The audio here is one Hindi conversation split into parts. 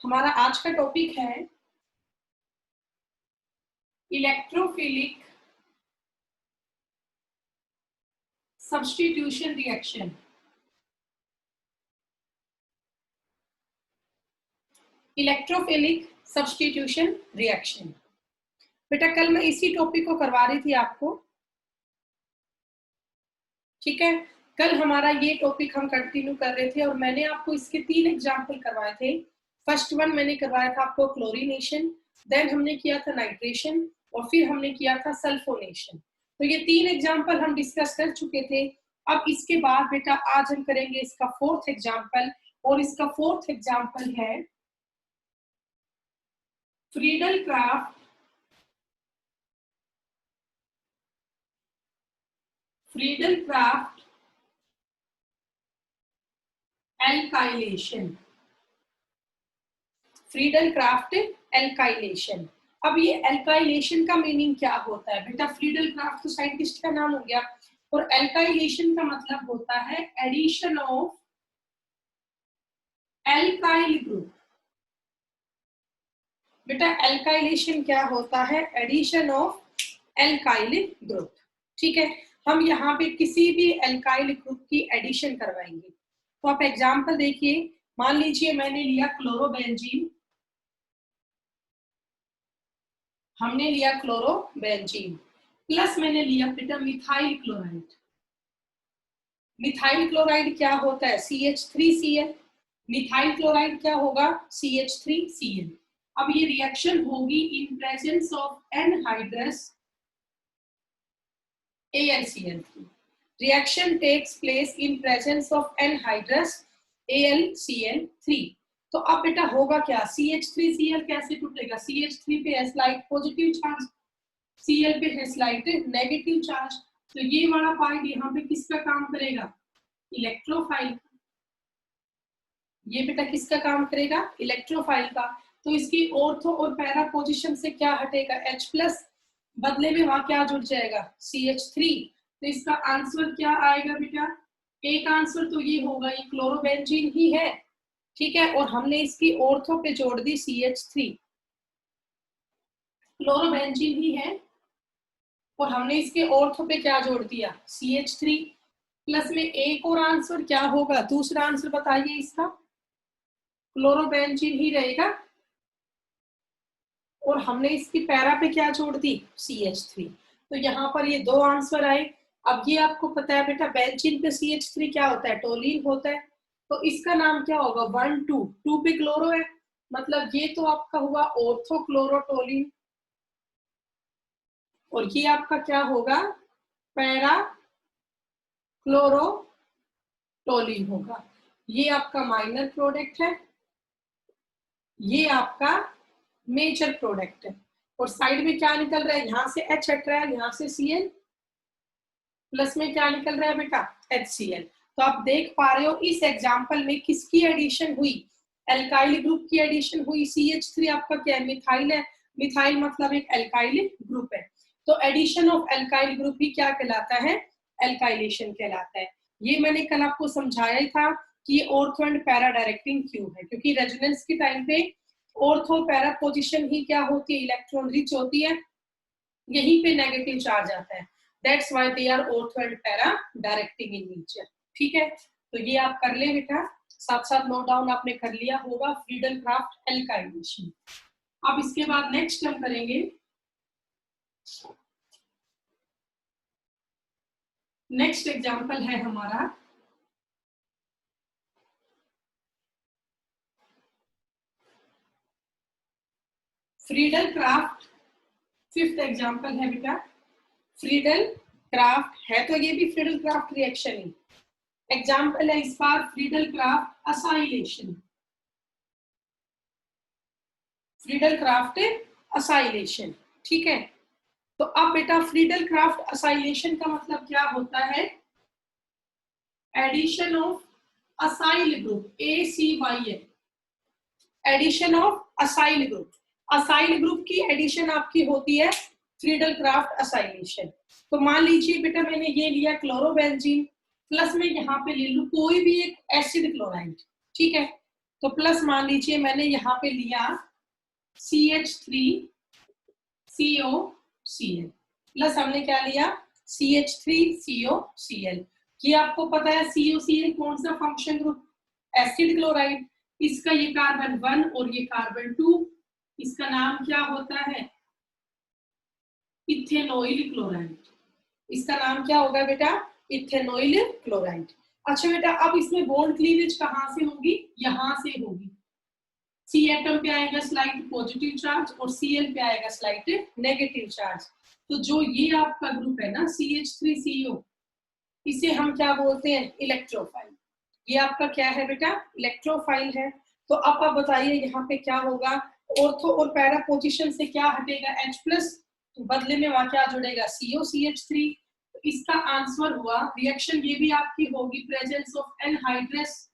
हमारा आज का टॉपिक है electrophilic substitution reaction. Electrophilic substitution reaction. बेटा कल मैं इसी टॉपिक को करवा रही थी आपको, ठीक है। कल हमारा ये टॉपिक हम कंटिन्यू कर रहे थे और मैंने आपको इसके 3 एग्जाम्पल करवाए थे। फर्स्ट वन मैंने करवाया था आपको क्लोरीनेशन, देन हमने किया था नाइट्रेशन और फिर हमने किया था सल्फोनेशन। तो ये 3 एग्जाम्पल हम डिस्कस कर चुके थे। अब इसके बाद बेटा आज हम करेंगे इसका 4th एग्जाम्पल, और इसका 4th एग्जाम्पल है Friedel craft alkylation. Friedel craft alkylation. अब ये एल्काइलेशन का मीनिंग क्या होता है बेटा? फ्रीडल क्राफ्ट तो साइंटिस्ट का नाम हो गया, और एल्काइलेशन का मतलब होता है एडिशन ऑफ एल्काइल ग्रुप। बेटा एल्काइलेशन क्या होता है? एडिशन ऑफ एल्काइल ग्रुप, ठीक है। हम यहाँ पे किसी भी एल्काइल ग्रुप की एडिशन करवाएंगे। तो आप एग्जांपल देखिए, मान लीजिए मैंने लिया क्लोरोबेंजीन, हमने लिया क्लोरोबेंजीन, प्लस मैंने लिया बेटा मिथाइल क्लोराइड। मिथाइल क्लोराइड क्या होता है? CH3Cl। मिथाइल क्लोराइड क्या होगा? CH3Cl। अब ये रिएक्शन होगी in presence of anhydrous AlCl3। Reaction takes place in presence of anhydrous AlCl3। तो अब बेटा होगा क्या? CH3Cl कैसे टूटेगा? CH3 पे है स्लाइड पॉजिटिव चार्ज, Cl पे है स्लाइड नेगेटिव चार्ज। तो ये वाला पार्ट यहाँ पे किसका काम करेगा? इलेक्ट्रोफाइल। ये बेटा किसका काम करेगा? इलेक्ट्रोफाइल का। तो इसकी ऑर्थो और पैरा पोजीशन से क्या हटेगा? H+, बदले में वहां क्या जुड़ जाएगा? CH3। तो इसका आंसर क्या आएगा बेटा? एक आंसर तो ये होगा, ये क्लोरोबेंजीन ही है, ठीक है, और हमने इसकी ऑर्थो पे जोड़ दी CH3। क्लोरोबेंजीन ही है और हमने इसके ऑर्थो पे क्या जोड़ दिया? CH3। प्लस में एक और आंसर क्या होगा? दूसरा आंसर बताइए इसका। क्लोरोबेंजीन ही रहेगा और हमने इसकी पैरा पे क्या जोड़ दी? CH3। तो यहाँ पर ये 2 आंसर आए। अब ये आपको पता है बेटा बेंजीन पे CH3 क्या होता है? टोलीन होता है। तो इसका नाम क्या होगा? 1 2 2 पे क्लोरो है, मतलब ये तो आपका हुआ ऑर्थोक्लोरोटोलीन, और ये आपका क्या होगा? पैरा क्लोरोटोलीन होगा। ये आपका माइनर प्रोडक्ट है, ये आपका मेजर प्रोडक्ट है। और साइड में क्या निकल रहा है? यहाँ से H हट रहा है, यहाँ से Cl, प्लस में क्या निकल रहा है बेटा? HCl। तो आप देख पा रहे हो इस एग्जाम्पल में किसकी एडिशन हुई? एल्काइल ग्रुप की एडिशन हुई। CH3 आपका क्या है? मिथाइल है। मिथाइल मतलब एक एल्काइल ग्रुप है। तो एडिशन ऑफ एल्काइल ग्रुप ही क्या कहलाता है? एल्काइलेशन कहलाता है। ये मैंने कल आपको समझाया ही था कि ऑर्थो एंड पैरा डायरेक्टिंग क्यों है, क्योंकि रेजोनेंस के टाइम पे ऑर्थो पैरा पोजीशन ही क्या होती है? इलेक्ट्रॉन रिच होती है, यहीं पे नेगेटिव चार्ज आता है। That's why they are ortho and para directing in nature, ठीक है। तो ये आप कर ले बेटा, साथ साथ नोट डाउन आपने कर लिया होगा फ्रीडल क्राफ्ट एल्काइलेशन। अब इसके बाद नेक्स्ट हम करेंगे, नेक्स्ट एग्जांपल है हमारा फ्रीडल क्राफ्ट। 5th एग्जांपल है बेटा फ्रीडल क्राफ्ट है, तो ये भी फ्रीडल क्राफ्ट रिएक्शन ही एग्जाम्पल है इस बार। Friedel Crafts acylation. Friedel Crafts acylation, ठीक है। तो अब बेटा फ्रीडल क्राफ्ट असाइलेशन का मतलब क्या होता है? Addition of acyl group ACYL। Addition of acyl group. Acyl group की एडिशन आपकी होती है फ्रीडल क्राफ्ट असाइलेशन। तो मान लीजिए बेटा मैंने ये लिया क्लोरोबेंजीन, प्लस में यहाँ पे ले लू कोई भी एक एसिड क्लोराइड, ठीक है। तो प्लस मान लीजिए मैंने यहाँ पे लिया CH3COCl प्लस हमने क्या लिया CH3COCl। ये आपको पता है COCl कौन सा फंक्शन ग्रुप, एसिड क्लोराइड। इसका ये कार्बन 1 और ये कार्बन 2, इसका नाम क्या होता है, इथेनॉइल क्लोराइड। इसका नाम क्या होगा बेटा, इथेनॉइल क्लोराइड। अच्छा बेटा अब इसमें बॉन्ड क्लीवेज कहाँ से होगी, यहाँ से होगी। C एटम पे आएगा स्लाइट पॉजिटिव चार्ज और Cl पे आएगा स्लाइट नेगेटिव चार्ज। तो जो ये आपका ग्रुप है ना CH3CO, इसे हम क्या बोलते हैं, इलेक्ट्रोफाइल। ये आपका क्या है बेटा, इलेक्ट्रोफाइल है। तो अब आप बताइए यहाँ पे क्या होगा, ऑर्थो और पैरा पोजीशन से क्या हटेगा H+, तो बदले में वहां क्या जुड़ेगा COCH3। तो इसका आंसर हुआ, रिएक्शन ये भी आपकी होगी प्रेजेंस ऑफ एनहाइड्रस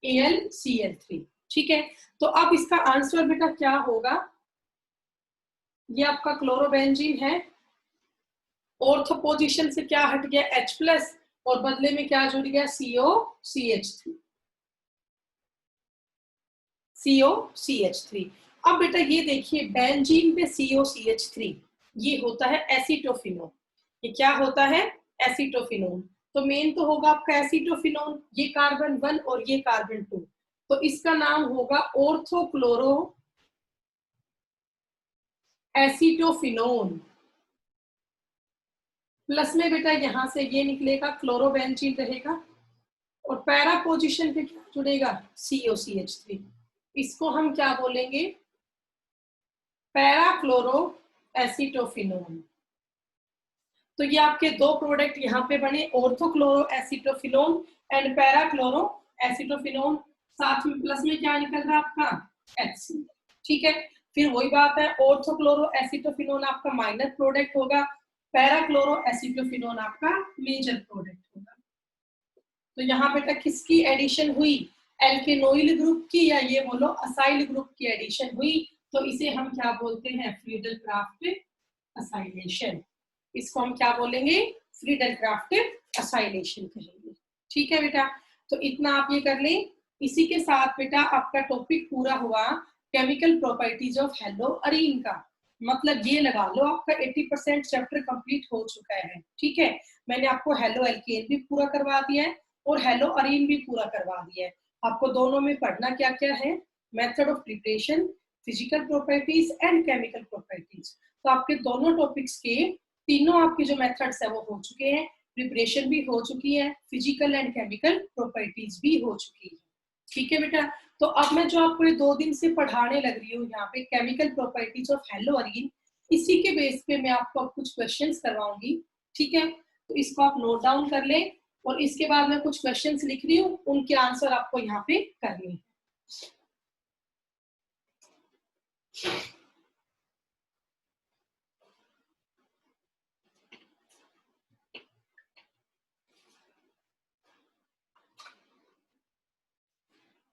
AlCl3। ठीक है, तो अब इसका आंसर बेटा क्या होगा, ये आपका क्लोरोबेंजीन है, ऑर्थो पोजीशन से क्या हट गया H+ और बदले में क्या जुड़ गया COCH3। अब बेटा ये देखिए बेंजीन पे COCH3, ये होता है एसीटोफिनोन। ये क्या होता है, एसीटोफिनोन। तो मेन तो होगा आपका एसीटोफिनोन, ये कार्बन 1 और ये कार्बन 2, तो इसका नाम होगा ऑर्थोक्लोरो एसीटोफिनोन। प्लस में बेटा यहां से ये निकलेगा क्लोरोबेंजीन रहेगा और पैरा पोजीशन पे क्या जुड़ेगा COCH3। इसको हम क्या बोलेंगे, पैराक्लोरो एसीटोफिनोन। तो ये आपके दो प्रोडक्ट यहाँ पे बने, ऑर्थोक्लोरो एसीटोफिनोन एंड पैराक्लोरो एसीटोफिनोन। साथ में प्लस में क्या निकल रहा है आपका HCl। ठीक है, फिर वही बात है, ऑर्थोक्लोरो एसीटोफिनोन आपका माइनर प्रोडक्ट होगा, पैराक्लोरो एसीटोफिनोन आपका मेजर प्रोडक्ट होगा। तो यहाँ बेटा किसकी एडिशन हुई, एल्केनोइल ग्रुप की, या ये बोलो असाइल ग्रुप की एडिशन हुई। तो इसे हम क्या बोलते हैं, फ्रीडल क्राफ्ट असाइलेशन। इसको हम क्या बोलेंगे, फ्रीडल क्राफ्ट असाइलेशन कहेंगे। ठीक है बेटा, तो इतना आप ये कर लें। इसी के साथ बेटा आपका टॉपिक पूरा हुआ chemical properties of hello Areen का। मतलब ये लगा लो आपका 80% चैप्टर कंप्लीट हो चुका है। ठीक है, मैंने आपको हेलो एल्केन भी पूरा करवा दिया है और हेलो अरीन भी पूरा करवा दिया है। आपको दोनों में पढ़ना क्या क्या है, method of preparation, physical properties and chemical properties. तो आपके दोनों टॉपिक्स के तीनों आपके जो मेथड्स है वो हो चुके हैं, प्रिपरेशन भी हो चुकी है, फिजिकल एंड केमिकल प्रॉपर्टीज भी हो चुकी है। ठीक है बेटा, तो अब मैं जो आपको ये 2 दिन से पढ़ाने लग रही हूँ यहाँ पे chemical properties of hello Areen, इसी के बेस पे मैं आपको अब कुछ क्वेश्चंस करवाऊंगी। ठीक है, तो इसको आप नोट डाउन कर लें और इसके बाद मैं कुछ क्वेश्चंस लिख रही हूँ, उनके आंसर आपको यहाँ पे करने हैं।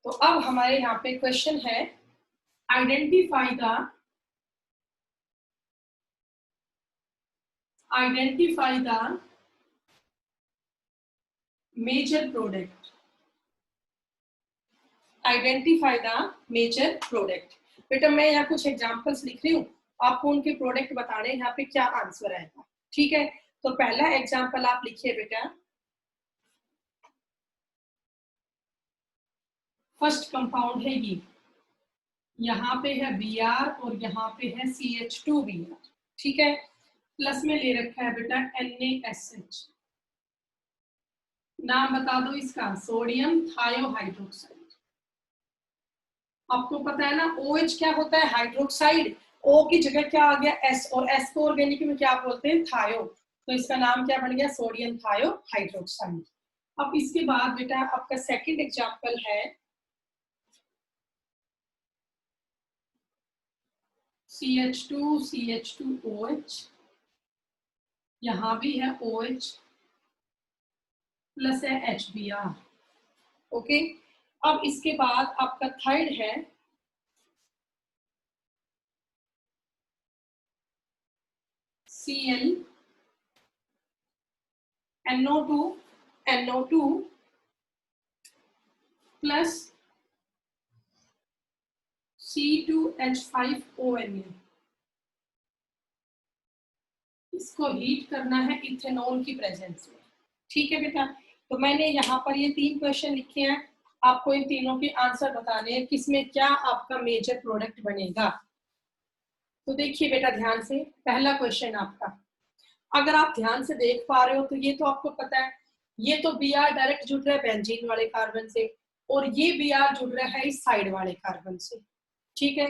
तो अब हमारे यहाँ पे क्वेश्चन है, identify the major product. Identify the major product. बेटा मैं यहाँ कुछ एग्जांपल्स लिख रही हूँ, आपको उनके प्रोडक्ट बताने यहाँ पे क्या आंसर आएगा। ठीक है, तो पहला एग्जांपल आप लिखिए बेटा, फर्स्ट कंपाउंड है ये, यहाँ पे है Br और यहाँ पे है CH2Br। ठीक है, प्लस में ले रखा है बेटा NaSH। नाम बता दो इसका, सोडियम थायोहाइड्रोक्साइड। आपको पता है ना OH क्या होता है, हाइड्रोक्साइड। O की जगह क्या आ गया S, और S को ऑर्गेनिक में क्या बोलते हैं, थायो। तो इसका नाम क्या बन गया, सोडियम थायोहाइड्रोक्साइड। अब इसके बाद बेटा आपका सेकंड एग्जांपल है CH2CH2OH, यहाँ भी है OH प्लस है HBr। ओके, अब इसके बाद आपका थर्ड है ClNO2 प्लस C2H5ONA, इसको हीट करना है इथेनॉल की प्रेजेंस में। ठीक है बेटा, तो मैंने यहाँ पर ये 3 क्वेश्चन लिखे हैं, आपको इन तीनों के आंसर बताने हैं किसमें क्या आपका मेजर प्रोडक्ट बनेगा। तो देखिए बेटा ध्यान से, पहला क्वेश्चन आपका, अगर आप ध्यान से देख पा रहे हो तो ये तो आपको पता है, ये तो Br डायरेक्ट जुड़ रहा है बेंजीन वाले कार्बन से, और ये Br जुड़ रहा है इस साइड वाले कार्बन से। ठीक है,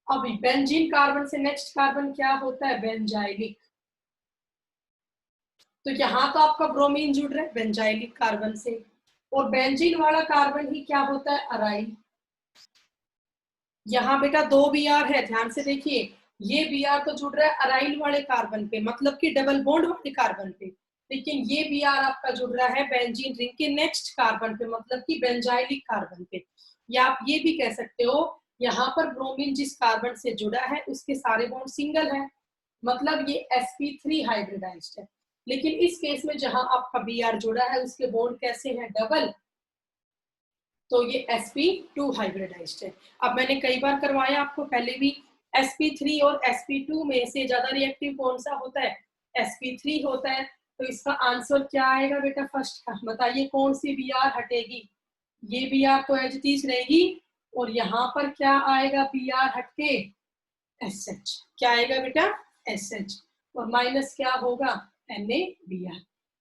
अब बेंजीन कार्बन से नेक्स्ट कार्बन क्या होता है, बेंजाइलिक। तो यहाँ तो आपका ब्रोमीन जुड़ रहा है बेंजाइलिक कार्बन से, और बेंजीन वाला कार्बन ही क्या होता है, अराइल। यहाँ बेटा 2 Br है, ध्यान से देखिए, ये Br तो जुड़ रहा है अराइल वाले कार्बन पे, मतलब कि डबल बॉन्ड वाले कार्बन पे, लेकिन ये Br आपका जुड़ रहा है बेंजीन रिंग के नेक्स्ट कार्बन पे, मतलब कि बेंजाइलिक कार्बन पे। या आप ये भी कह सकते हो, यहाँ पर ब्रोमीन जिस कार्बन से जुड़ा है उसके सारे बॉन्ड सिंगल है, मतलब ये sp3 हाइब्रिडाइज्ड है। लेकिन इस केस में जहां आपका Br जुड़ा है उसके बॉन्ड कैसे हैं, डबल, तो ये sp2 हाइब्रिडाइज्ड है। अब मैंने कई बार करवाया आपको पहले भी, sp3 और sp2 में से ज्यादा रिएक्टिव कौन सा होता है, sp3 होता है। तो इसका आंसर क्या आएगा बेटा फर्स्ट का, बताइए कौन सी Br हटेगी, ये Br तो एज इट इज रहेगी, और यहाँ पर क्या आएगा Br हटके, SH, क्या आएगा बेटा, SH, और माइनस क्या होगा, NaBr,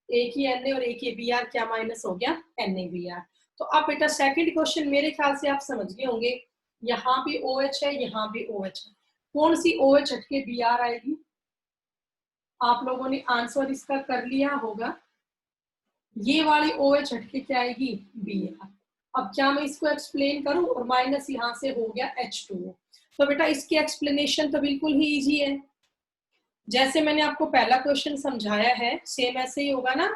एक ही Na और एक ही Br, क्या माइनस हो गया, NaBr। तो अब बेटा सेकंड क्वेश्चन मेरे ख्याल से आप समझ गए होंगे, यहाँ भी OH है, यहाँ भी OH है, कौन सी OH हटके Br आएगी, आप लोगों ने आंसर इसका कर लिया होगा, ये वाली OH हटके क्या आएगी, Br। अब क्या मैं इसको एक्सप्लेन करूं, और माइनस यहाँ से हो गया H2O। तो बेटा इसकी एक्सप्लेनेशन तो बिल्कुल ही इजी है, जैसे मैंने आपको पहला क्वेश्चन समझाया है सेम ऐसे ही होगा ना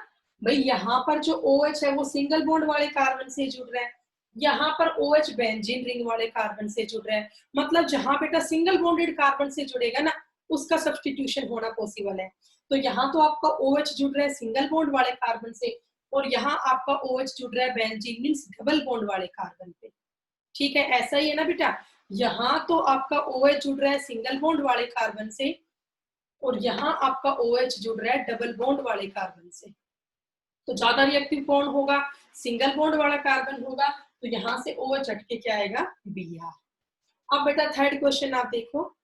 भाई। यहाँ पर जो OH है वो सिंगल बॉन्ड वाले कार्बन से जुड़ रहा है, यहाँ पर OH बेंजीन रिंग वाले कार्बन से जुड़ रहा है, मतलब जहां बेटा सिंगल बॉन्डेड कार्बन से जुड़ेगा ना उसका सब्स्टिट्यूशन होना पॉसिबल है। तो यहाँ तो आपका OH जुड़ रहा है सिंगल बॉन्ड वाले कार्बन से, और यहाँ आपका OH जुड़ रहा है बेंजीन मींस डबल बॉन्ड वाले कार्बन पे। ठीक है, ऐसा ही है ना बेटा, यहाँ तो आपका OH जुड़ रहा है सिंगल बॉन्ड वाले कार्बन से, और यहाँ आपका OH जुड़ रहा है डबल बॉन्ड वाले कार्बन से। तो ज्यादा रिएक्टिव कौन होगा, सिंगल बॉन्ड वाला कार्बन होगा, तो यहाँ से OH हट के क्या आएगा, Br। अब बेटा थर्ड क्वेश्चन आप देखो,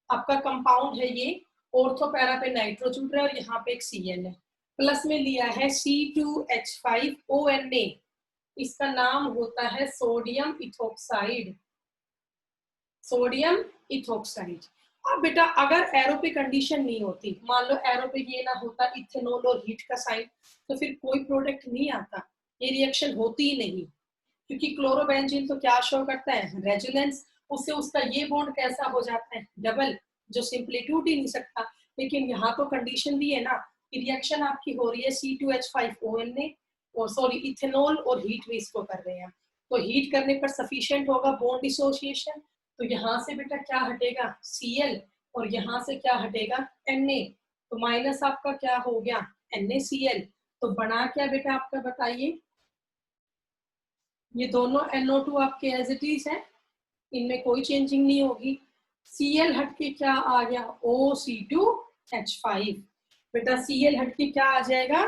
आपका कंपाउंड है ये, ऑर्थो पैरा पे नाइट्रो जुड़ रहा है और यहाँ पे एक Cl है, प्लस में लिया है C2H5ONa, इसका नाम होता है सोडियम इथोक्साइड, सोडियम इथोक्साइड। अब बेटा अगर एरो पे कंडीशन नहीं होती, मान लो एरो पे ये ना होता इथेनॉल और हीट का साइन, तो फिर कोई प्रोडक्ट नहीं आता, ये रिएक्शन होती ही नहीं, क्योंकि क्लोरोबेंजीन तो क्या शो करता है, रेजोनेंस, उससे उसका ये बॉन्ड कैसा हो जाता है, डबल, जो सिंपली टूट ही नहीं सकता। लेकिन यहाँ तो कंडीशन दी है ना कि रिएक्शन आपकी हो रही है C2H5ONa, और सॉरी इथेनॉल और हीट भी इसको कर रहे हैं, तो हीट करने पर सफिशिएंट होगा बॉन्ड डिसोसिएशन, तो यहाँ से बेटा क्या हटेगा, Cl, और यहाँ से क्या हटेगा, Na, तो माइनस आपका क्या हो गया, NaCl। तो बना क्या बेटा आपका बताइए, ये दोनों NO2 आपके एज इट इज है, इनमें कोई चेंजिंग नहीं होगी। Cl हटके क्या आ गया, OC2H5, बेटा Cl हटके क्या आ जाएगा,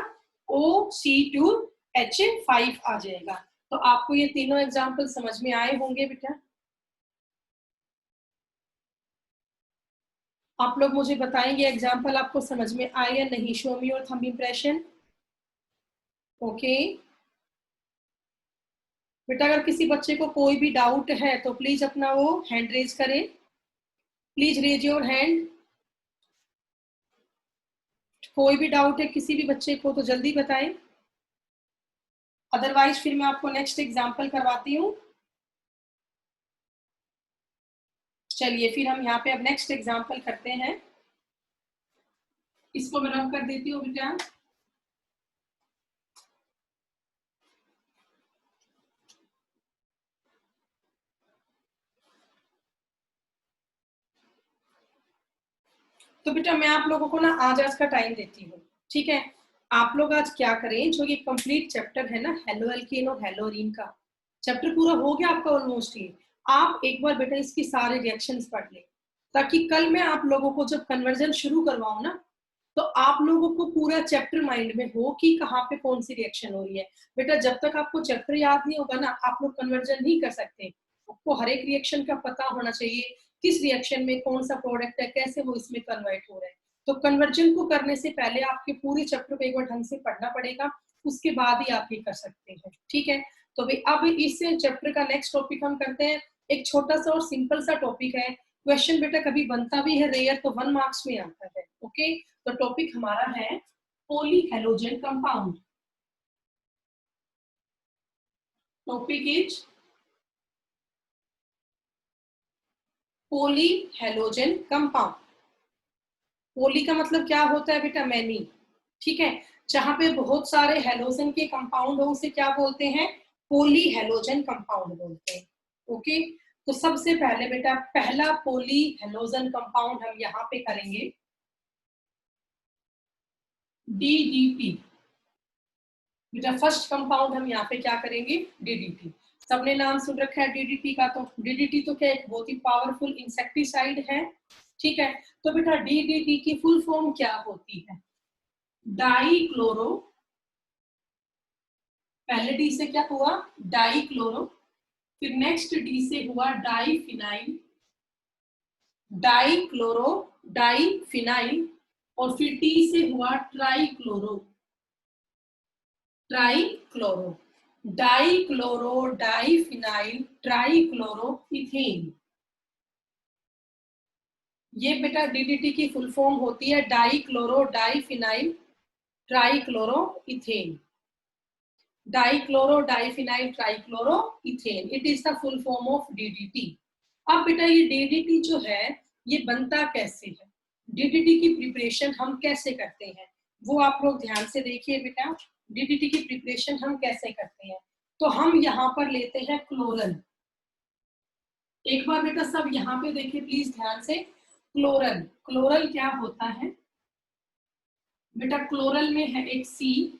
OC2H5 आ जाएगा। तो आपको ये तीनों एग्जाम्पल समझ में आए होंगे बेटा। आप लोग मुझे बताएंगे एग्जाम्पल आपको समझ में आए या नहीं, show me your thumb impression. Okay बेटा, अगर किसी बच्चे को कोई भी डाउट है तो प्लीज अपना वो हैंड रेज करें, प्लीज रेज योर हैंड। कोई भी डाउट है किसी भी बच्चे को तो जल्दी बताएं, अदरवाइज फिर मैं आपको नेक्स्ट एग्जाम्पल करवाती हूँ। चलिए फिर हम यहाँ पे अब नेक्स्ट एग्जाम्पल करते हैं, इसको मैं रब कर देती हूँ बेटा। तो बेटा मैं आप लोगों को ना आज का टाइम देती हूँ, ठीक है। आप लोग आज क्या करें, जो ये कंप्लीट चैप्टर है ना हेलो एल्केन और हेलोरीन का, चैप्टर पूरा हो गया आपका ऑलमोस्ट ही। आप एक बार बेटा इसकी सारे रिएक्शंस पढ़ लें, ताकि कल मैं आप लोगों को जब कन्वर्जन शुरू करवाऊं ना, तो आप लोगों को पूरा चैप्टर माइंड में हो कि कहाँ पे कौन सी रिएक्शन हो रही है। बेटा जब तक आपको चैप्टर याद नहीं होगा ना, आप लोग कन्वर्जन नहीं कर सकते। आपको हर एक रिएक्शन का पता होना चाहिए, किस रिएक्शन में कौन सा प्रोडक्ट है, कैसे वो इसमें कन्वर्ट हो रहा है। तो कन्वर्जन को करने से पहले आपके पूरे चैप्टर को एक बार ढंग से पढ़ना पड़ेगा, उसके बाद ही आप ये कर सकते हैं। ठीक है, तो भाई अब इस चैप्टर का नेक्स्ट टॉपिक हम करते हैं। एक छोटा सा और सिंपल सा टॉपिक है, क्वेश्चन बेटा कभी बनता भी है रेयर, तो 1 मार्क्स में आता है। ओके, तो टॉपिक हमारा है polyhalogen compound. Topic is polyhalogen compound. Poly का मतलब क्या होता है बेटा? मैनी। ठीक है, जहां पे बहुत सारे हेलोजन के कंपाउंड हो उसे क्या बोलते हैं? पॉलीहेलोजन कंपाउंड बोलते हैं। ओके, तो सबसे पहले बेटा पहला पॉलीहेलोजन कंपाउंड हम यहाँ पे करेंगे DDT। बेटा फर्स्ट कंपाउंड हम यहाँ पे क्या करेंगे? DDT। सबने नाम सुन रखा है DDT का, तो DDT तो क्या एक बहुत ही पावरफुल इंसेक्टिसाइड है। ठीक है, तो बेटा DDT की फुल फॉर्म क्या होती है? डाई क्लोरो, पहले डी से क्या हुआ? डाई क्लोरो, फिर नेक्स्ट डी से हुआ diphenyl, dichloro, diphenyl, और फिर टी से हुआ trichloro, trichloro, dichloro, diphenyl, trichloro ethane. ये बेटा डीडीटी की फुल फॉर्म होती है dichloro, diphenyl, trichloro ethane. Dichloro, diphenyl, trichloro ethane, it is the full form of DDT. अब बेटा ये डीडीटी जो है ये बनता कैसे है, डीडीटी की प्रिपरेशन हम कैसे करते हैं, वो आप लोग ध्यान से देखिए बेटा। डीडीटी की प्रिपरेशन हम कैसे करते हैं, तो हम यहाँ पर लेते हैं क्लोरल। एक बार बेटा सब यहाँ पे देखिए प्लीज ध्यान से। क्लोरल, क्लोरल क्या होता है बेटा? क्लोरल में है एक सी,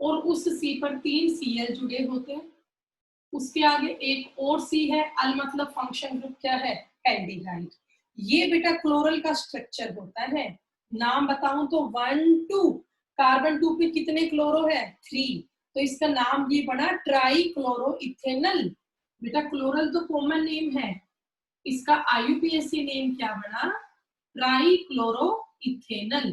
और उस सी पर 3 Cl जुड़े होते हैं। उसके आगे एक और सी है, अल मतलब फंक्शन ग्रुप क्या है? एल्डिहाइड। ये बेटा क्लोरल का स्ट्रक्चर होता है। नाम बताऊं तो 1 2, कार्बन 2 पे कितने क्लोरो है? 3, तो इसका नाम ये बना ट्राई क्लोरो इथेनल। बेटा क्लोरल तो कॉमन नेम है, इसका IUPAC नेम क्या बना? Try chloro ethanal.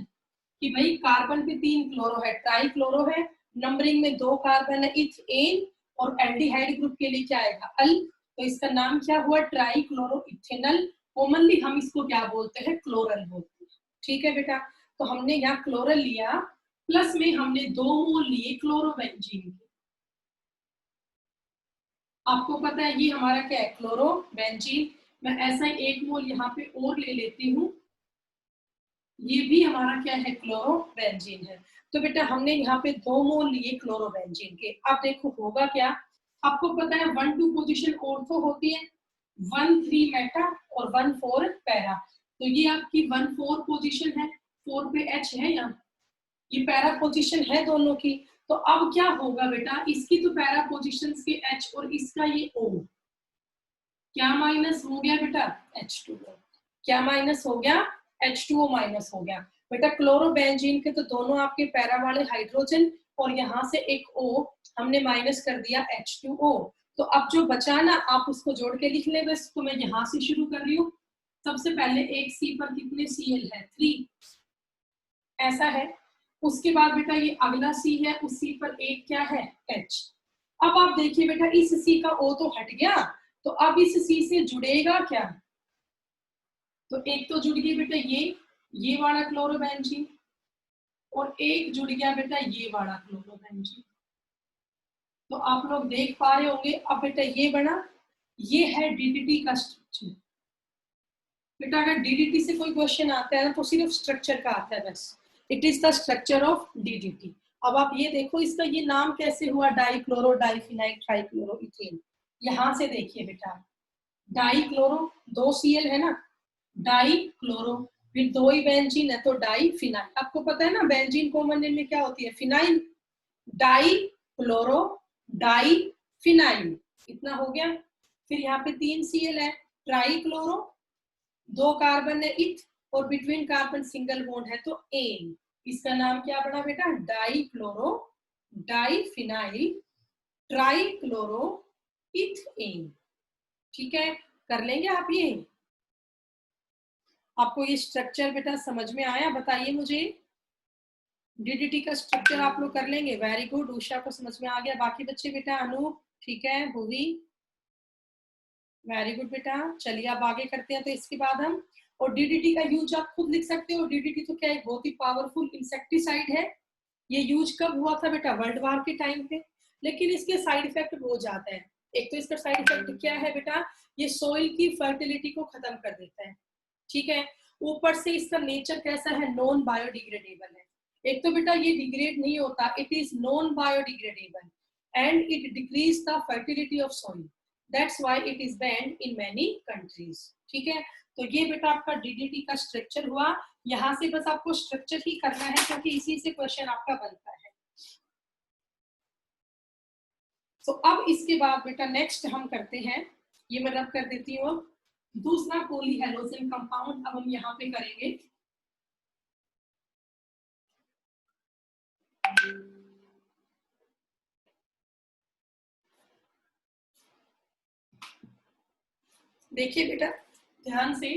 कि भाई कार्बन पे 3 क्लोरो है, ट्राई क्लोरो है, नंबरिंग में 2 कार्बन है, इथेन, और एल्डिहाइड ग्रुप के लिए क्या आएगा? अल, तो इसका नाम क्या हुआ? Try chloro ethanal. कॉमनली हम इसको क्या बोलते हैं? क्लोरल बोलते हैं। ठीक है बेटा, तो हमने यहाँ क्लोरल लिया, प्लस में हमने 2 मोल लिए क्लोरोबेंजीन के। आपको पता है ये हमारा क्या है? क्लोरोबेंजीन। मैं ऐसा ही 1 मोल यहाँ पे और ले लेती हूँ, ये भी हमारा क्या है? क्लोरोबेंजीन है। तो बेटा हमने यहाँ पे 2 मोल लिए क्लोरोबेंजीन के। अब देखो होगा क्या, आपको पता है 1 2 पोजीशन ऑर्थो होती है, 1 3 मेटा और 1 4 पैरा। तो ये आपकी 1 4 पोजीशन है, 4 पे H है, यहाँ ये पैरा पोजीशन है दोनों की। तो अब क्या होगा बेटा, इसकी तो पैरा पोजीशन के H और इसका ये O, क्या माइनस हो गया बेटा? H2O। क्या माइनस हो गया? H2O माइनस हो गया। बेटा क्लोरोबेंजीन के तो दोनों आपके पैरा वाले हाइड्रोजन, और यहाँ से एक O हमने माइनस कर दिया H2O। तो अब जो बचा ना, आप उसको जोड़ के लिख ले बस। तो मैं यहाँ से शुरू कर रही हूँ। सबसे पहले एक C पर कितने Cl है? 3, ऐसा है। उसके बाद बेटा ये अगला C है, उस C पर एक क्या है? H। अब आप देखिए बेटा इस C का O तो हट गया, तो अब इस C से जुड़ेगा क्या? तो एक तो जुड़ गई बेटा ये वाला क्लोरोबेंजीन, और एक जुड़ गया बेटा ये वाला क्लोरोबेंजीन। तो आप लोग देख पा रहे होंगे। अब बेटा ये बना, ये है डीडीटी का स्ट्रक्चर। बेटा अगर डीडीटी से कोई क्वेश्चन आता है ना, तो सिर्फ स्ट्रक्चर का आता है बस। It is the structure of DDT. अब आप ये देखो इसका ये नाम कैसे हुआ? Dichloro, diphenyl, trichloro ethane. यहां से देखिए बेटा, डाइक्लोरो 2 Cl है ना, डाई क्लोरो, फिर 2 ही बेंजीन है तो डाई फिनाइल। आपको पता है ना बेंजीन कॉमन नेम में क्या होती है? Phenyl. Dichloro, diphenyl, इतना हो गया। फिर यहाँ पे 3 Cl है, ट्राई क्लोरो, 2 कार्बन है इथ, और बिटवीन कार्बन सिंगल बॉन्ड है तो एन। इसका नाम क्या बना बेटा, die chloro diphenyl try chloro ethane. ठीक है, कर लेंगे आप ये। आपको ये स्ट्रक्चर बेटा समझ में आया, बताइए मुझे। डीडीटी का स्ट्रक्चर आप लोग कर लेंगे, वेरी गुड। उषा को समझ में आ गया, बाकी बच्चे बेटा, अनूप ठीक है, भूवी वेरी गुड बेटा। चलिए अब आगे करते हैं। तो इसके बाद हम, और डीडीटी का यूज आप खुद लिख सकते हो। डीडीटी तो क्या है, बहुत ही पावरफुल इंसेक्टिसाइड है। ये यूज कब हुआ था बेटा, वर्ल्ड वार के टाइम पे। लेकिन इसके साइड इफेक्ट बहुत ज्यादा है। एक तो इसका साइड इफेक्ट क्या है बेटा, ये सोइल की फर्टिलिटी को खत्म कर देता है। ठीक है, ऊपर से इसका नेचर कैसा है, नॉन बायोडिग्रेडेबल है। एक तो बेटा ये डिग्रेड नहीं होता, it is non biodegradable, and it decrease the fertility of soil, that's why it is band in many countries. ठीक है, तो ये बेटा आपका डीडीटी का स्ट्रक्चर हुआ। यहाँ से बस आपको स्ट्रक्चर ही करना है, क्योंकि इसी से क्वेश्चन आपका बनता है। तो अब इसके बाद बेटा नेक्स्ट हम करते हैं, ये मैं रब कर देती हूँ। दूसरा पॉलीहेलोजन कंपाउंड अब हम यहाँ पे करेंगे। देखिए बेटा ध्यान से,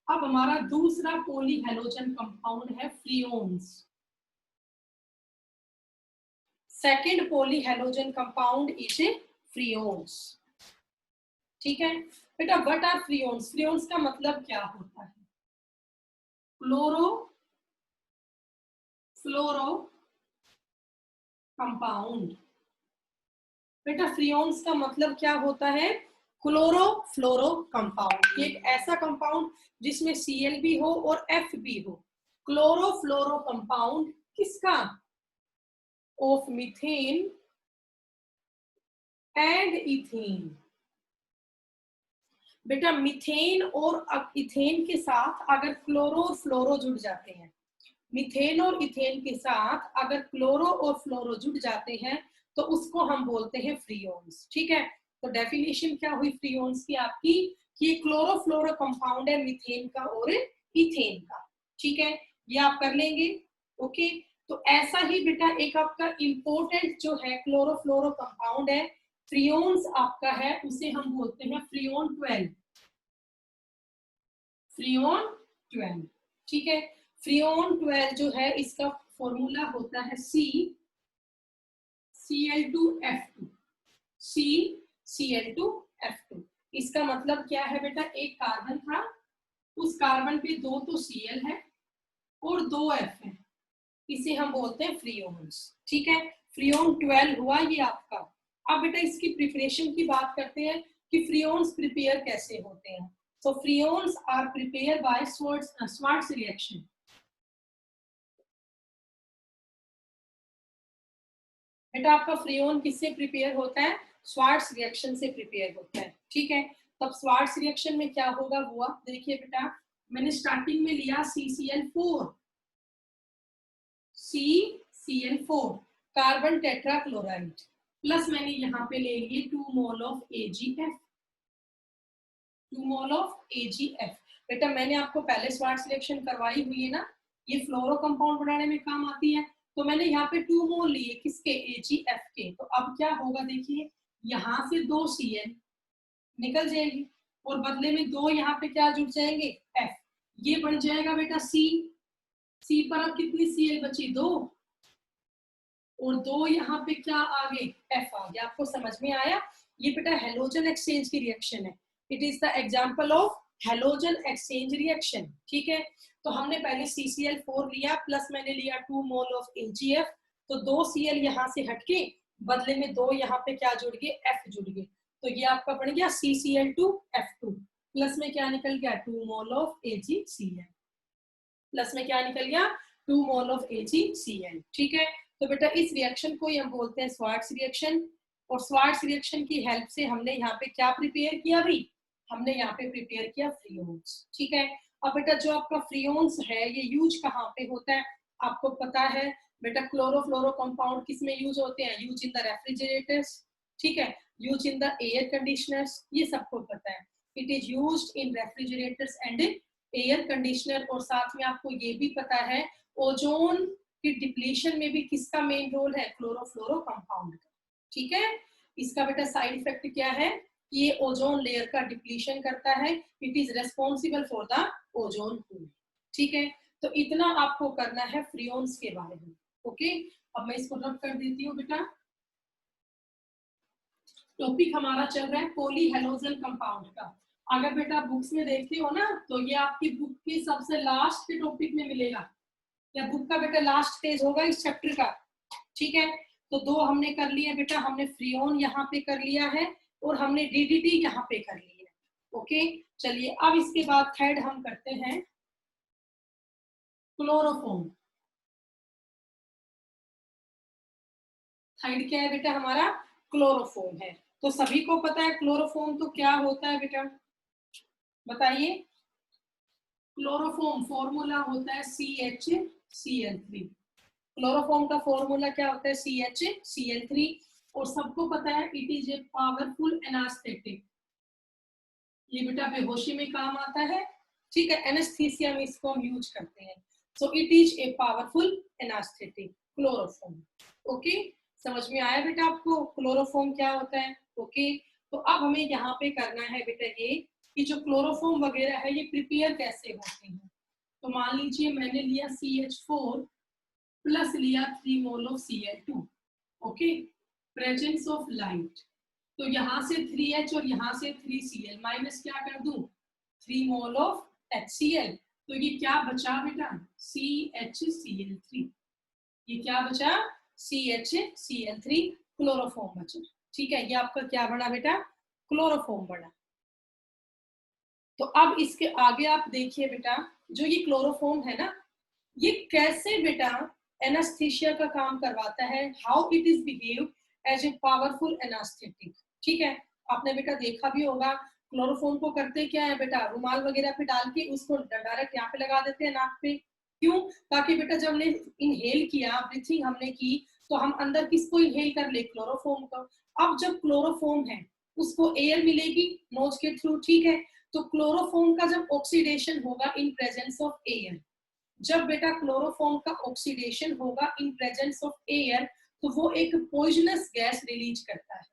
अब हमारा दूसरा पॉलीहेलोजन कंपाउंड है freons. Second polyhalogen compound is freons. ठीक है बेटा, व्हाट आर फ्रियोन्स? फ्रियोन्स का मतलब क्या होता है, फ्लोरो कंपाउंड। बेटा फ्रियोन्स का मतलब क्या होता है, क्लोरो कंपाउंड। एक ऐसा कंपाउंड जिसमें Cl भी हो और F भी हो। क्लोरो कंपाउंड किसका, ऑफ मीथेन एंड इथेन। बेटा मीथेन और इथेन के साथ अगर क्लोरो और फ्लोरो जुड़ जाते हैं, मीथेन और इथेन के साथ अगर क्लोरो और फ्लोरो जुड़ जाते हैं तो उसको हम बोलते हैं फ्रियोन्स। ठीक है, तो डेफिनेशन क्या हुई फ्रियोन्स की आपकी, कि क्लोरो कंपाउंड है मीथेन का और इथेन का। ठीक है, ये आप कर लेंगे। ओके, तो ऐसा ही बेटा एक आपका इंपॉर्टेंट जो है क्लोरो कंपाउंड है, फ्रियोन्स आपका है, उसे हम बोलते हैं फ्रियोन 12। फ्रियोन 12, ठीक है। फ्रियोन 12 जो है इसका फॉर्मूला होता है Cl2F2, Cl2F2। इसका मतलब क्या है बेटा, एक कार्बन था, उस कार्बन पे 2 तो Cl है और 2 F है, इसे हम बोलते हैं फ्रियोन्स। ठीक है, फ्रियोन 12 हुआ ये आपका। अब बेटा इसकी प्रिपरेशन की बात करते हैं कि फ्रियोन्स प्रिपेयर कैसे होते हैं। So freons are prepared by Schwarz reaction. बेटा आपका फ्रियोन किससे प्रिपेयर होता है, स्वार्ट्स रिएक्शन से प्रिपेयर होता है। ठीक है, तब स्वार्ट्स रिएक्शन में क्या होगा हुआ, देखिए बेटा मैंने स्टार्टिंग में लिया CCl4 कार्बन टेट्राक्लोराइड, प्लस मैंने यहाँ पे ले लिए 2 mole of AgF, 2 mole of AgF। बेटा मैंने आपको पहले स्वार्ट्स रिएक्शन करवाई हुई है ना, ये फ्लोरो कंपाउंड बनाने में काम आती है। तो मैंने यहाँ पे 2 मोल लिए किसके, AgF के। तो अब क्या होगा देखिए, यहाँ से 2 Cl निकल जाएगी और बदले में 2 यहाँ पे क्या जुड़ जाएंगे, F। ये बन जाएगा बेटा C पर अब कितनी Cl बची, 2, और 2 यहाँ पे क्या आ गए, F आ गया। आपको समझ में आया, ये बेटा हेलोजन एक्सचेंज की रिएक्शन है। It is the example of halogen exchange reaction. ठीक है, तो हमने पहले CCl4 लिया, प्लस मैंने लिया 2 मोल ऑफ AgF, तो 2 Cl यहाँ से हटके बदले में 2 यहाँ पे क्या जुड़ गए, F जुड़ गए। तो ये आपका बन गया CCl2F2, प्लस में क्या निकल गया 2 मोल ऑफ AgCl, प्लस में क्या निकल गया 2 मोल ऑफ AgCl। ठीक है, तो बेटा इस रिएक्शन को हम बोलते हैं स्वार्ट्स रिएक्शन, और स्वार्ट्स रिएक्शन की हेल्प से हमने यहाँ पे क्या प्रिपेयर किया, भी हमने यहाँ पे प्रिपेयर किया फ्रियोन्स। ठीक है, अब बेटा जो आपका फ्रियोन्स है ये यूज कहाँ पे होता है, आपको पता है बेटा क्लोरो कंपाउंड किस में यूज होते हैं, यूज इन द रेफ्रिजरेटर्स। ठीक है, use in the air conditioners, ये सबको पता है। It is used in refrigerators and air conditioner. और साथ में आपको ये भी पता है ओजोन की डिप्लीशन में भी किसका मेन रोल है, क्लोरोफ्लोरो कंपाउंड का। ठीक है, इसका बेटा साइड इफेक्ट क्या है, ये ओजोन लेयर का डिप्लीशन करता है, it is responsible for the ozone hole. ठीक है, तो इतना आपको करना है फ्रियोन्स के बारे में। ओके, अब मैं इसको रब कर देती हूँ बेटा। टॉपिक हमारा चल रहा है पॉलीहेलोजन कंपाउंड का। अगर बेटा बुक्स में देखते हो ना, तो ये आपकी बुक की सबसे लास्ट के टॉपिक में मिलेगा, या बुक का बेटा लास्ट पेज होगा इस चैप्टर का। ठीक है, तो दो हमने कर लिया बेटा, हमने फ्रियोन यहाँ पे कर लिया है और हमने डीडीटी यहाँ पे कर लिया है। ओके, चलिए अब इसके बाद थर्ड हम करते हैं क्लोरोफॉर्म। थर्ड क्या है बेटा हमारा, क्लोरोफॉर्म है। तो सभी को पता है क्लोरोफॉर्म तो क्या होता है बेटा, बताइए। क्लोरोफॉर्म फॉर्मूला होता है CHCl3। क्लोरोफॉर्म का फॉर्मूला क्या होता है, CHCl3। और सबको पता है it is a powerful anaesthetic, ये बेटा बेहोशी में काम आता है। ठीक है, एनेस्थीसिया में इसको हम यूज करते हैं। So it is a powerful anaesthetic, chloroform. Okay, समझ में आया बेटा आपको क्लोरोफॉर्म क्या होता है। ओके, तो अब हमें यहाँ पे करना है बेटा ये कि जो क्लोरोफॉर्म वगैरह है ये प्रिपेयर कैसे होते हैं। तो मान लीजिए मैंने लिया CH4 प्लस लिया 3 mole of Cl2। Okay, presence of light, तो यहाँ से 3H और यहाँ से 3Cl माइनस क्या कर दूं, 3 मोल ऑफ HCl। तो ये क्या बचा बेटा, CHCl3। ये क्या बचा, CHCl3 क्लोरोफॉर्म बचा। ठीक है, ये आपका क्या बना बेटा, क्लोरोफॉर्म बना। तो अब इसके आगे आप देखिए बेटा, जो ये क्लोरोफॉर्म है ना, ये कैसे बेटा एनास्थीसिया का काम करवाता है, how it is behave as a powerful anaesthetic. ठीक है, आपने बेटा देखा भी होगा क्लोरोफॉर्म को करते क्या है बेटा, रुमाल वगैरह पे डाल के उसको डायरेक्ट यहाँ पे लगा देते हैं नाक पे। क्यों, ताकि बेटा जब हमने इनहेल किया, ब्रीथिंग हमने की, तो हम अंदर किसको इनहेल कर ले, क्लोरोफॉर्म को। अब जब क्लोरोफॉर्म है उसको एयर मिलेगी नोज के थ्रू। ठीक है, तो क्लोरोफॉर्म का जब ऑक्सीडेशन होगा इन प्रेजेंस ऑफ एयर, जब बेटा क्लोरोफॉर्म का ऑक्सीडेशन होगा इन प्रेजेंस ऑफ एयर, तो वो एक पॉइजनस गैस रिलीज करता है।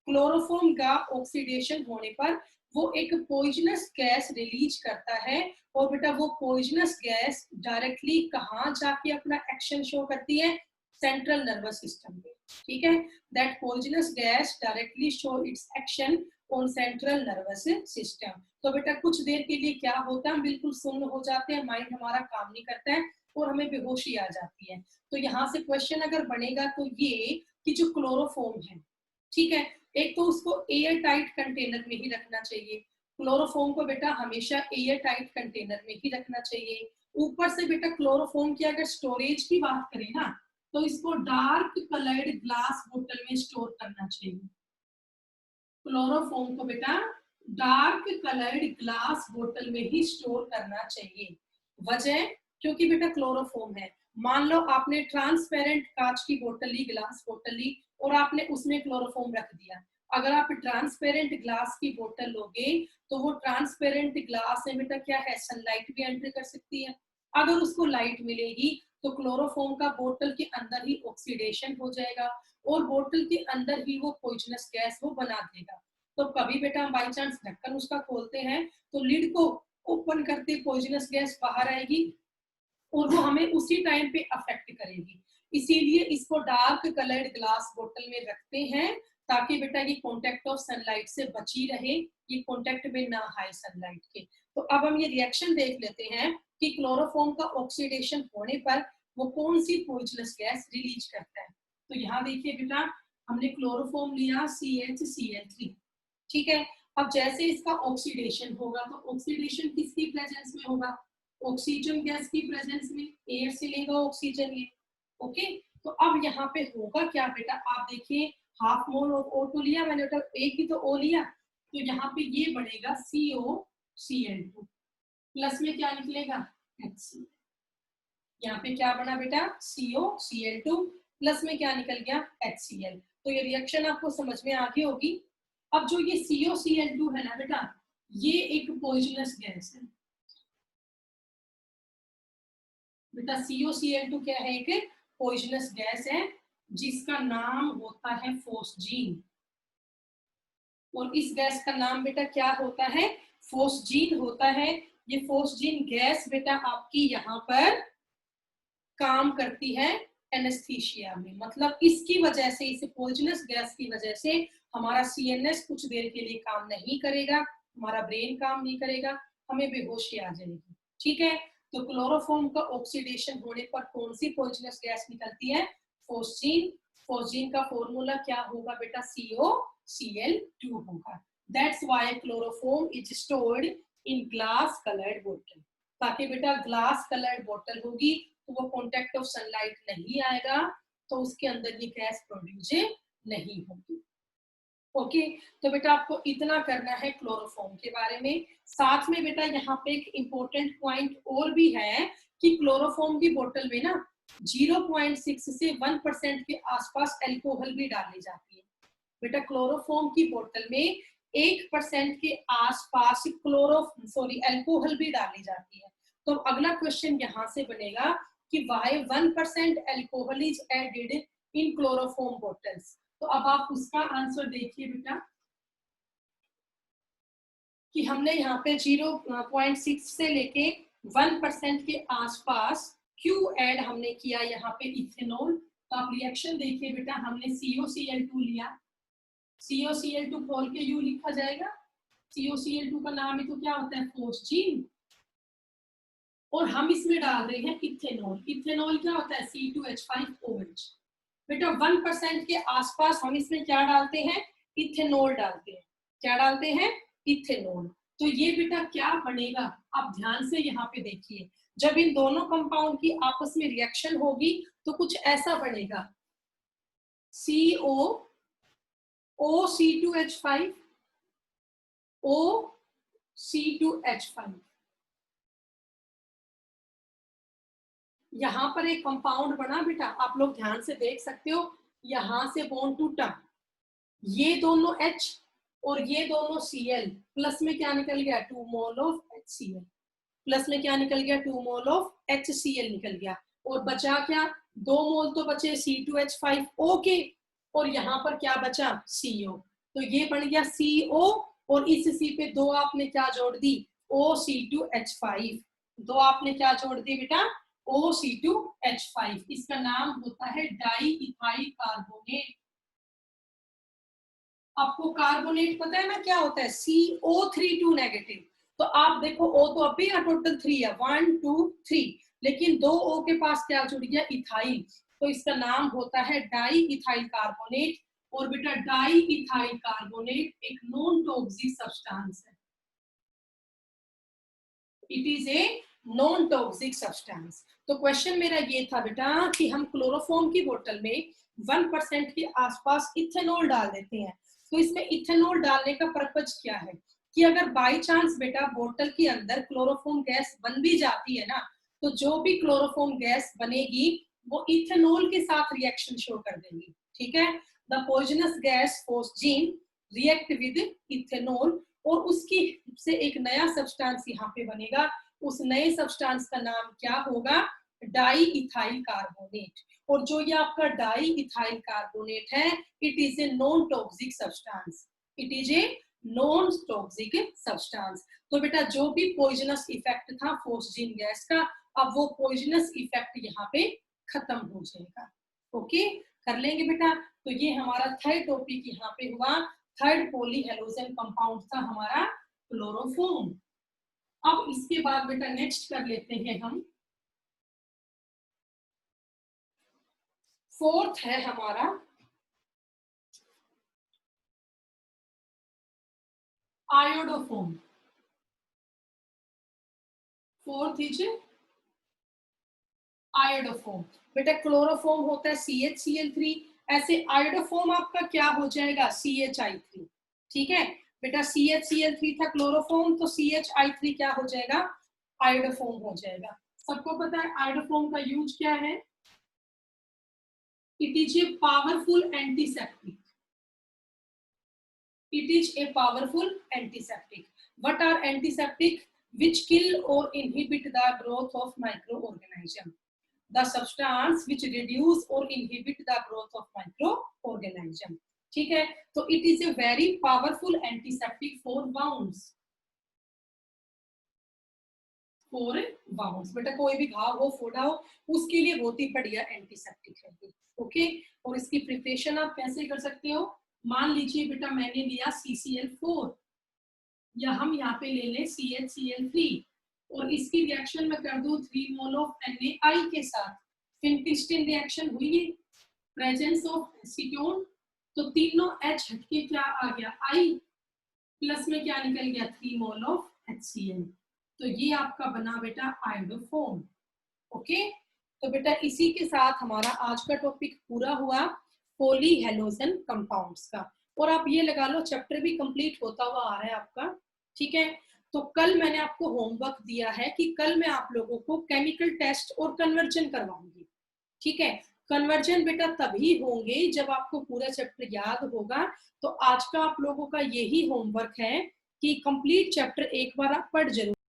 क्लोरोफॉर्म का ऑक्सीडेशन होने पर वो एक पॉइजनस गैस रिलीज करता है। और बेटा वो पॉइजनस गैस डायरेक्टली कहाँ जाके अपना एक्शन शो करती है, सेंट्रल नर्वस सिस्टम पे। ठीक है, that poisonous gas directly show it's action on central nervous system. तो बेटा कुछ देर के लिए क्या होता है, हम बिल्कुल सुन्न हो जाते हैं, माइंड हमारा काम नहीं करता है और हमें बेहोशी आ जाती है। तो यहाँ से क्वेश्चन अगर बनेगा तो ये कि जो क्लोरोफॉर्म है, ठीक है, एक तो उसको एयर टाइट कंटेनर में ही रखना चाहिए। क्लोरोफॉर्म को बेटा हमेशा एयर टाइट कंटेनर में ही रखना चाहिए। ऊपर से बेटा क्लोरोफॉर्म की अगर स्टोरेज की बात करें ना, तो इसको डार्क कलर्ड ग्लास बोतल में स्टोर करना चाहिए। क्लोरोफॉर्म को बेटा डार्क कलर्ड ग्लास बोतल में ही स्टोर करना चाहिए। वजह, क्योंकि बेटा क्लोरोफॉर्म है। मान लो आपने ट्रांसपेरेंट कांच की बोतल ली, ग्लास बोतल ली, और आपने उसमें क्लोरोफॉर्म रख दिया। अगर आप ट्रांसपेरेंट ग्लास की बोतल लोगे तो वो ट्रांसपेरेंट ग्लास में बेटा क्या है, सनलाइट भी एंटर कर सकती है। अगर उसको लाइट मिलेगी तो क्लोरोफॉर्म का बोतल के अंदर ही ऑक्सीडेशन हो जाएगा और बोतल के अंदर ही वो पॉइजनस गैस वो बना देगा। तो कभी बेटा हम बाई चांस ढक्कन उसका खोलते हैं तो लिड को ओपन करते पॉइजनस गैस बाहर आएगी और वो हमें उसी टाइम पे अफेक्ट करेगी। इसीलिए इसको डार्क कलर्ड ग्लास बोतल में रखते हैं ताकि बेटा ये कॉन्टेक्ट ऑफ सनलाइट से बची रहे, ये कॉन्टेक्ट में ना आए सनलाइट के। तो अब हम ये रिएक्शन देख लेते हैं कि क्लोरोफॉर्म का ऑक्सीडेशन होने पर वो कौन सी पॉइजनस गैस रिलीज करता है। तो यहाँ देखिए बेटा, हमने क्लोरोफॉर्म लिया CHCl3। ठीक है, अब जैसे इसका ऑक्सीडेशन होगा तो ऑक्सीडेशन किसकी प्रेजेंस में होगा, ऑक्सीजन गैस की प्रेजेंस में, एयर से लेगा ऑक्सीजन ये। ओके, तो अब यहाँ पे होगा क्या बेटा, आप देखिए हाफ मोल ऑफ O2 लिया मैंने, एक ही तो O लिया, तो यहाँ पे ये बनेगा COCl2 प्लस में क्या निकलेगा HCl। यहाँ पे क्या बना बेटा, COCl2 प्लस में क्या निकल गया HCl। तो ये रिएक्शन आपको समझ में आ गई होगी। अब जो ये COCl2 है ना बेटा, ये एक पॉइजनस गैस है बेटा। COCl2 क्या है? एक पॉइजनस गैस है जिसका नाम होता है फोस्जीन। और इस गैस का नाम बेटा क्या होता है? फोस्जीन होता है। ये फोस्जीन गैस बेटा आपकी यहाँ पर काम करती है एनेस्थीसिया में, मतलब इसकी वजह से, इस पॉइजनस गैस की वजह से हमारा CNS कुछ देर के लिए काम नहीं करेगा, हमारा ब्रेन काम नहीं करेगा, हमें बेहोशी आ जाएगी। ठीक है, तो क्लोरोफॉर्म का ऑक्सीडेशन होने पर कौन सी पॉइजनस गैस निकलती है? फोस्जीन। फोस्जीन का फॉर्मूला क्या होगा बेटा? COCl2 होगा। That's why chloroform is stored in glass coloured बोतल। ताकि बेटा ग्लास कलर्ड बोतल होगी तो वो कॉन्टेक्ट ऑफ सनलाइट नहीं आएगा, तो उसके अंदर ये गैस प्रोड्यूस नहीं होगी। ओके, तो बेटा आपको इतना करना है क्लोरोफॉर्म के बारे में। साथ में बेटा यहाँ पे एक इम्पोर्टेंट पॉइंट और भी है कि क्लोरोफॉर्म की बोतल में ना 0.6 से 1% के आसपास अल्कोहल भी डाली जाती है बेटा। क्लोरोफॉर्म की बोतल में 1% के आसपास अल्कोहल भी डाली जाती है। तो अगला क्वेश्चन यहाँ से बनेगा कि why 1% alcohol is added in chloroform bottles. तो अब आप उसका आंसर देखिए बेटा कि हमने यहाँ पे 0.6 से लेके 1% के आसपास क्यों ऐड हमने किया यहाँ पे इथेनॉल। तो आप रिएक्शन देखिए बेटा, हमने COCl2 लिया, COCl2 खोल के यू लिखा जाएगा। COCl2 का नाम ही तो क्या होता है? फोस्जीन। और हम इसमें डाल रहे हैं इथेनॉल। इथेनॉल क्या होता है? C2H5OH। बेटा 1% के आसपास हम इसमें क्या डालते हैं? इथेनॉल डालते हैं। क्या डालते हैं? इथेनॉल। तो ये बेटा क्या बनेगा? आप ध्यान से यहाँ पे देखिए, जब इन दोनों कंपाउंड की आपस में रिएक्शन होगी तो कुछ ऐसा बनेगा, CO OC2H5 OC2H5। यहाँ पर एक कंपाउंड बना बेटा, आप लोग ध्यान से देख सकते हो, यहां से बॉन्ड टूटा, ये दोनों H और ये दोनों Cl, प्लस में क्या निकल गया? 2 मोल ऑफ HCl। प्लस में क्या निकल गया? 2 मोल ऑफ HCl निकल गया। और बचा क्या? 2 मोल तो बचे C2H5O के, और यहाँ पर क्या बचा? CO। तो ये बन गया CO, और इस C पे 2 आपने क्या जोड़ दी? OC2H5। 2 आपने क्या जोड़ दी बेटा? OC2H5। इसका नाम होता है डाई इथाइल कार्बोनेट। आपको कार्बोनेट पता है ना क्या होता है? CO3 negative. तो आप देखो O तो अभी यहाँ टोटल 3 है, 1 2 3, लेकिन 2 O के पास क्या जुड़ गया? इथाइल। तो इसका नाम होता है डाई इथाइल कार्बोनेट। और बेटा डाई इथाइल कार्बोनेट एक नॉन टॉक्सिक सब्सटेंस है। It is a non toxic substance. तो क्वेश्चन मेरा ये था बेटा कि हम क्लोरोफॉर्म की बोतल में 1% के आसपास इथेनॉल डाल देते हैं, तो इसमें इथेनॉल डालने का पर्पज क्या है कि अगर बाय चांस बेटा बोतल के अंदर क्लोरोफॉर्म गैस बन भी जाती है ना, तो जो भी क्लोरोफॉर्म गैस बनेगी वो इथेनॉल के साथ रिएक्शन शो कर देगी। ठीक है, the poisonous gas phosgene react with ethanol, और उसकी से एक नया सब्सटेंस यहाँ पे बनेगा। उस नए सब्सटेंस का नाम क्या होगा? Di ethyl carbonate. और जो ये आपका डाई इथाइल कार्बोनेट है, it is a non toxic substance. It is a non toxic substance. तो बेटा जो भी पॉइजनस इफेक्ट था फोस्जीन गैस का, अब वो पॉइजनस इफेक्ट यहाँ पे खत्म हो जाएगा। ओके, कर लेंगे बेटा। तो ये हमारा थर्ड टॉपिक यहाँ पे हुआ। थर्ड पॉलीहेलोजन कंपाउंड था हमारा क्लोरोफॉर्म। अब इसके बाद बेटा नेक्स्ट कर लेते हैं हम, फोर्थ है हमारा आयोडोफॉर्म। Fourth is iodoform. बेटा क्लोरोफॉर्म होता है CHCl3, ऐसे आयोडोफॉर्म आपका क्या हो जाएगा? CHI3। ठीक है बेटा, CHCl3 था क्लोरोफॉर्म, तो CHI3 क्या हो जाएगा? आयोडोफॉर्म हो जाएगा। सबको पता है आयोडोफॉर्म का यूज क्या है? It is a powerful antiseptic. It is a powerful antiseptic. What are antiseptic? Which kill or inhibit the growth of microorganism. The substance which reduce or inhibit the growth of microorganism. ठीक है, तो it is a very powerful antiseptic for wounds. For wounds, बेटा कोई भी घाव हो, फोड़ा हो, उसके लिए बहुत ही बढ़िया एंटीसेप्टिक है. ओके, और इसकी प्रिपरेशन आप कैसे कर सकते हो? मान लीजिए बेटा मैंने लिया CCl4 या हम यहाँ पे ले लें CHCl3 और इसकी रिएक्शन में कर दूं 3 मोल ऑफ NaI के साथ. फिनकिल्स्टीन रिएक्शन हुई है, प्रेजेंस ऑफ एसीटोन, तो तीनों H हटके क्या आ गया I, प्लस में क्या निकल गया 3 मोल ऑफ HCl. तो ये आपका बना बेटा आयोडोफोम. ओके, तो बेटा इसी के साथ हमारा आज का टॉपिक पूरा हुआ पॉलीहेलोजन कंपाउंड्स का. और आप ये लगा लो चैप्टर भी कंप्लीट होता हुआ आ रहा है आपका. ठीक है, तो कल मैंने आपको होमवर्क दिया है कि कल मैं आप लोगों को केमिकल टेस्ट और कन्वर्जन करवाऊंगी. ठीक है, कन्वर्जन बेटा तभी होंगे जब आपको पूरा चैप्टर याद होगा. तो आज का आप लोगों का यही होमवर्क है कि कंप्लीट चैप्टर एक बार आप पढ़ जरूर